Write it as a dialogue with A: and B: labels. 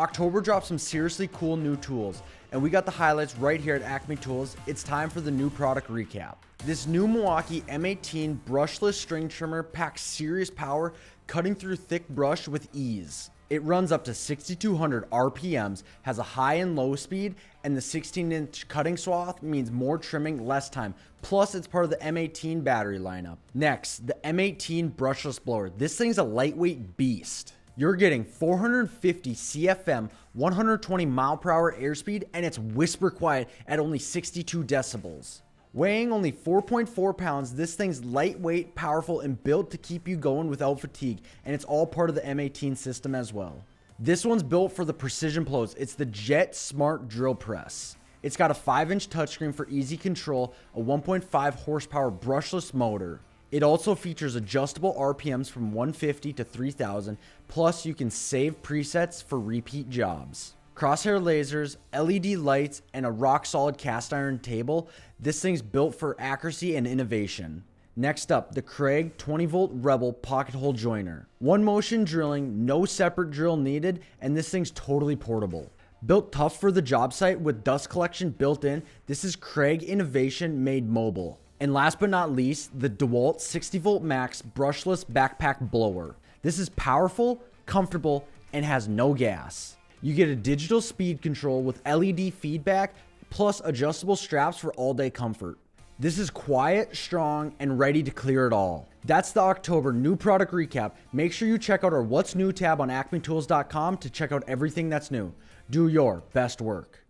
A: October dropped some seriously cool new tools, and we got the highlights right here at Acme Tools. It's time for the new product recap. This new Milwaukee M18 Brushless String Trimmer packs serious power, cutting through thick brush with ease. It runs up to 6,200 RPMs, has a high and low speed, and the 16-inch cutting swath means more trimming, less time. Plus, it's part of the M18 battery lineup. Next, the M18 Brushless Blower. This thing's a lightweight beast. You're getting 450 CFM, 120 mile per hour airspeed, and it's whisper quiet at only 62 decibels. Weighing only 4.4 pounds, this thing's lightweight, powerful, and built to keep you going without fatigue, and it's all part of the M18 system as well. This one's built for the precision blows. It's the Jet Smart Drill Press. It's got a 5-inch touchscreen for easy control, a 1.5 horsepower brushless motor. It also features adjustable RPMs from 150 to 3000, plus you can save presets for repeat jobs. Crosshair lasers, LED lights, and a rock-solid cast iron table. This thing's built for accuracy and innovation. Next up, the Kreg 20-volt Rebel pocket hole joiner. One motion drilling, no separate drill needed, and this thing's totally portable. Built tough for the job site with dust collection built in, this is Kreg innovation made mobile. And last but not least, the DEWALT 60-volt max brushless backpack blower. This is powerful, comfortable, and has no gas. You get a digital speed control with LED feedback, plus adjustable straps for all-day comfort. This is quiet, strong, and ready to clear it all. That's the October new product recap. Make sure you check out our What's New tab on acmetools.com to check out everything that's new. Do your best work.